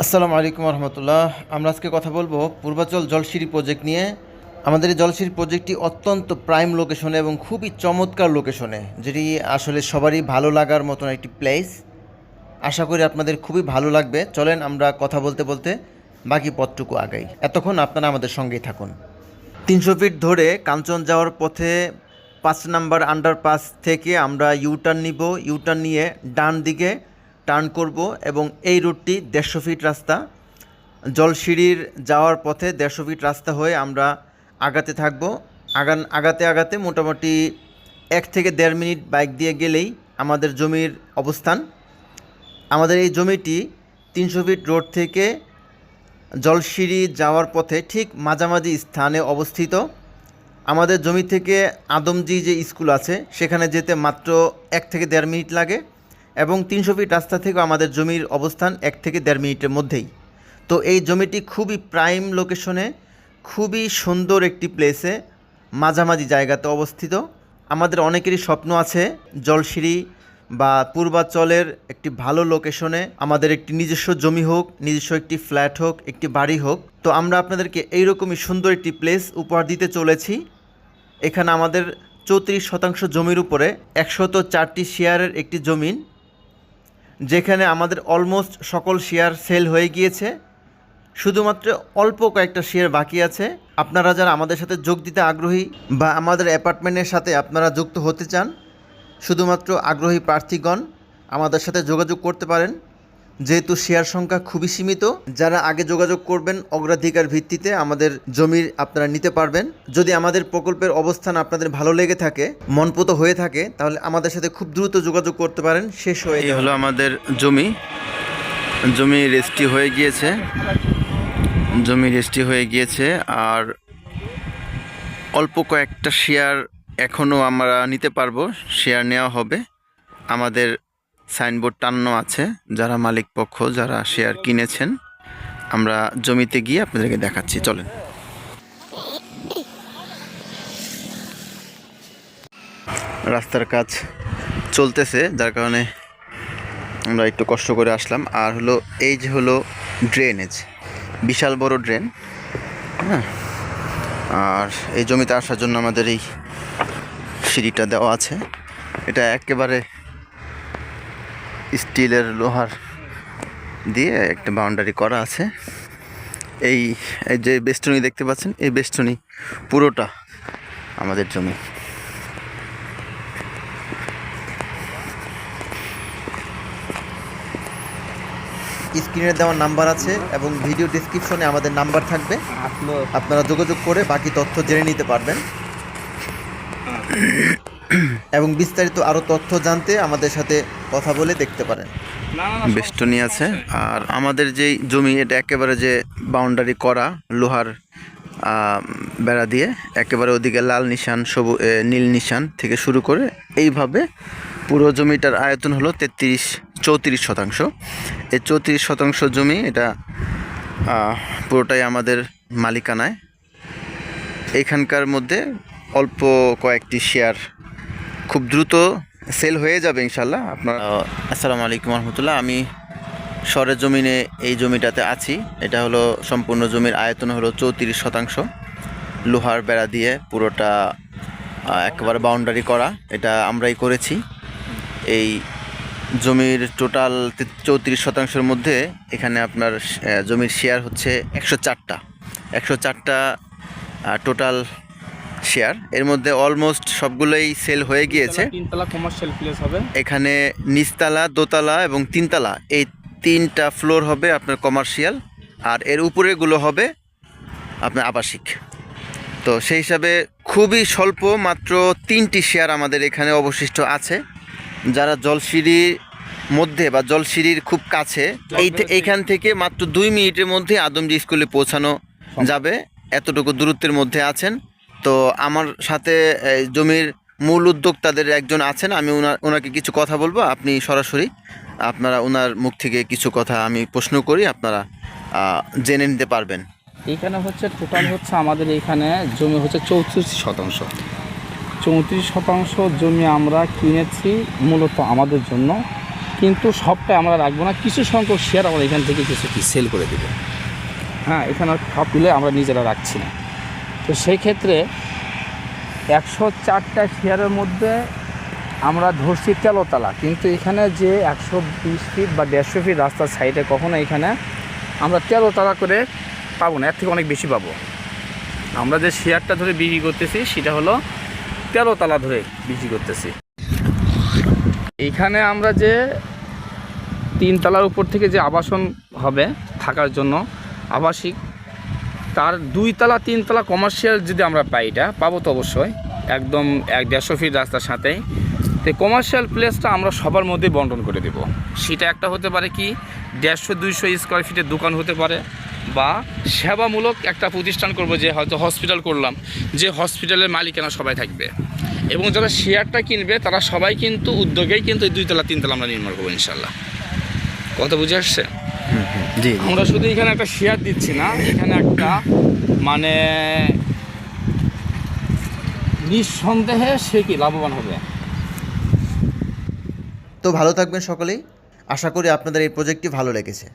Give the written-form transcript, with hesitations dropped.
আসসালামু আলাইকুম রহমতুল্লাহ। আমরা আজকে কথা বলবো পূর্বাচল জলসিঁড়ি প্রজেক্ট নিয়ে। আমাদের এই জলসিঁড়ি প্রজেক্টটি অত্যন্ত প্রাইম লোকেশনে এবং খুবই চমৎকার লোকেশনে, যেটি আসলে সবারই ভালো লাগার মতন একটি প্লেস। আশা করি আপনাদের খুবই ভালো লাগবে। চলেন আমরা কথা বলতে বলতে বাকি পথটুকু আগাই। এতক্ষণ আপনারা আমাদের সঙ্গেই থাকুন। 300 ফিট ধরে কাঞ্চন যাওয়ার পথে 5 নম্বর আন্ডারপাস থেকে আমরা ইউটার্ন নিব। ইউটার্ন নিয়ে ডান দিকে টার্ন করব এবং এই রুটটি 150 ফিট রাস্তা। জলসিঁড়ির যাওয়ার পথে 150 ফিট রাস্তা হয়ে আমরা আগাতে থাকব। আগাতে আগাতে মোটামুটি 1 থেকে 1.5 মিনিট বাইক দিয়ে গেলেই আমাদের জমির অবস্থান। আমাদের এই জমিটি 300 ফিট রোড থেকে জলসিঁড়ি যাওয়ার পথে ঠিক মাঝামাঝি স্থানে অবস্থিত। আমাদের জমি থেকে আদমজি যে স্কুল আছে সেখানে যেতে মাত্র 1 থেকে 1.5 মিনিট লাগে এবং 300 ফিট রাস্তা থেকেও আমাদের জমির অবস্থান 1 থেকে 1.5 মিনিটের মধ্যেই। তো এই জমিটি খুবই প্রাইম লোকেশনে, খুবই সুন্দর একটি প্লেসে, মাঝামাঝি জায়গাতে অবস্থিত। আমাদের অনেকেরই স্বপ্ন আছে জলসিঁড়ি বা পূর্বাচলের একটি ভালো লোকেশনে আমাদের একটি নিজস্ব জমি হোক, নিজস্ব একটি ফ্ল্যাট হোক, একটি বাড়ি হোক। তো আমরা আপনাদেরকে এইরকমই সুন্দর একটি প্লেস উপহার দিতে চলেছি। এখানে আমাদের 34 শতাংশ জমির উপরে 104টি শেয়ারের একটি জমিন, যেখানে আমাদের অলমোস্ট সকল শেয়ার সেল হয়ে গিয়েছে। শুধুমাত্র অল্প কয়েকটা শেয়ার বাকি আছে। আপনারা যারা আমাদের সাথে যোগ দিতে আগ্রহী বা আমাদের অ্যাপার্টমেন্টের সাথে আপনারা যুক্ত হতে চান, শুধুমাত্র আগ্রহী প্রার্থীগণ আমাদের সাথে যোগাযোগ করতে পারেন। যেহেতু শেয়ার সংখ্যা খুবই সীমিত, যারা আগে যোগাযোগ করবেন অগ্রাধিকার ভিত্তিতে আমাদের জমির আপনারা নিতে পারবেন। যদি আমাদের প্রকল্পের অবস্থান আপনাদের ভালো লেগে থাকে, মনপুত হয়ে থাকে, তাহলে আমাদের সাথে খুব দ্রুত যোগাযোগ করতে পারেন। শেষ হয়ে এই হলো আমাদের জমি রেজিস্ট্রি হয়ে গিয়েছে। আর অল্প কয়েকটা শেয়ার এখনও আমরা নিতে পারবো, শেয়ার নেওয়া হবে। আমাদের সাইনবোর্ড টানানো আছে, যারা মালিক পক্ষ যারা শেয়ার কিনেছেন। আমরা জমিতে গিয়ে আপনাদেরকে দেখাচ্ছি, চলেন। রাস্তার কাজ চলতেছে, যার কারণে আমরা একটু কষ্ট করে আসলাম। আর হলো এই যে হলো ড্রেনেজ, বিশাল বড় ড্রেন। হ্যাঁ, আর এই জমিতে আসার জন্য আমাদের এই সিঁড়িটা দেওয়া আছে। এটা একেবারে স্টিলের লোহার দিয়ে একটা বাউন্ডারি করা আছে। এই যে বেষ্টনী দেখতে পাচ্ছেন, এই বেষ্টনী পুরোটা আমাদের জমি। স্ক্রিনে দেওয়া নাম্বার আছে এবং ভিডিও ডেসক্রিপশনে আমাদের নাম্বার থাকবে, আপনারা যোগাযোগ করে বাকি তথ্য জেনে নিতে পারবেন। এবং বিস্তারিত আরও তথ্য জানতে আমাদের সাথে কথা বলে দেখতে পারেন। বেষ্টনী আছে। আর আমাদের যেই জমি, এটা একেবারে যে বাউন্ডারি করা লোহার বেড়া দিয়ে, একেবারে ওদিকে লাল নিশান, নীল নিশান থেকে শুরু করে এইভাবে পুরো জমিটার আয়তন হলো 34 শতাংশ। এই 34 শতাংশ জমি এটা পুরোটাই আমাদের মালিকানায়। এইখানকার মধ্যে অল্প কয়েকটি শেয়ার খুব দ্রুত সেল হয়ে যাবে ইনশাল্লাহ। আসসালামু আলাইকুম রহমতুল্লাহ। আমি শহরের জমিনে এই জমিটাতে আছি। এটা হলো সম্পূর্ণ জমির আয়তন হলো 34 শতাংশ, লোহার বেড়া দিয়ে পুরোটা একেবারে বাউন্ডারি করা। এটা আমরাই করেছি। এই জমির টোটাল 34 শতাংশের মধ্যে এখানে আপনার জমির শেয়ার হচ্ছে 104টা টোটাল শেয়ার। এর মধ্যে অলমোস্ট সবগুলোই সেল হয়ে গিয়েছে। 3তলা কমার্শিয়াল প্লেস হবে। এখানে নিচতলা, দোতলা এবং 3তলা, এই 3টা ফ্লোর হবে আপনার কমার্শিয়াল, আর এর উপরেগুলো হবে আপনার আবাসিক। তো সেই হিসাবে খুবই স্বল্প, মাত্র 3টি শেয়ার আমাদের এখানে অবশিষ্ট আছে। যারা জলসিঁড়ির মধ্যে বা জলসিঁড়ির খুব কাছে, এইখান থেকে মাত্র 2 মিনিটের মধ্যে আদমজি স্কুলে পৌঁছানো যাবে, এতটুকু দূরত্বের মধ্যে আছেন। তো আমার সাথে জমির মূল উদ্যোক্তাদের একজন আছেন, আমি ওনাকে কিছু কথা বলবো। আপনি সরাসরি আপনারা ওনার মুখ থেকে কিছু কথা আমি প্রশ্ন করি, আপনারা জেনে নিতে পারবেন। এইখানে হচ্ছে টোটাল হচ্ছে আমাদের এইখানে জমি হচ্ছে 34 শতাংশ। 34 শতাংশ জমি আমরা কিনেছি মূলত আমাদের জন্য। কিন্তু সবটাই আমরা রাখবো না, কিছু সংখ্যক শেয়ার আমরা এখান থেকে কিছু কি সেল করে দেবো। হ্যাঁ, এখানে সব তুলে আমরা নিজেরা রাখছি না। তো সেই ক্ষেত্রে 104টা শেয়ারের মধ্যে আমরা ধরছি 13 তলা, কিন্তু এখানে যে 120 ফিট বা 150 ফিট রাস্তার সাইডে কখনো এখানে আমরা 13 তলা করে পাবো না, এর থেকে অনেক বেশি পাবো। আমরা যে শেয়ারটা ধরে বিক্রি করতেছি সেটা হলো 13 তলা ধরে বিক্রি করতেছি। এখানে আমরা যে 3 তলার উপর থেকে যে আবাসন হবে থাকার জন্য আবাসিক, তার 2 তলা 3 তলা কমার্শিয়াল যদি আমরা পাই, এটা পাবো তো অবশ্যই, একদম 150 ফিট রাস্তার সাথেই। তো কমার্শিয়াল প্লেসটা আমরা সবার মধ্যে বন্টন করে দেব। সেটা একটা হতে পারে কি 150-200 স্কোয়ার ফিটের দোকান হতে পারে, বা সেবামূলক একটা প্রতিষ্ঠান করব, যে হয়তো হসপিটাল করলাম, যে হসপিটালের মালিকানা সবাই থাকবে, এবং যারা শেয়ারটা কিনবে তারা সবাই কিন্তু উদ্যোগেই কিন্তু 2 তলা 3 তলা আমরা নির্মাণ করবো ইনশাল্লাহ। কথা বুঝে আসছে? জি। আমরা শুধু এখানে একটা শেয়ার দিচ্ছি না, এখানে একটা মানে নিঃসন্দেহে সে কি লাভবান হবে। তো ভালো থাকবেন সকলেই, আশা করি আপনাদের এই প্রজেক্টটি ভালো লেগেছে।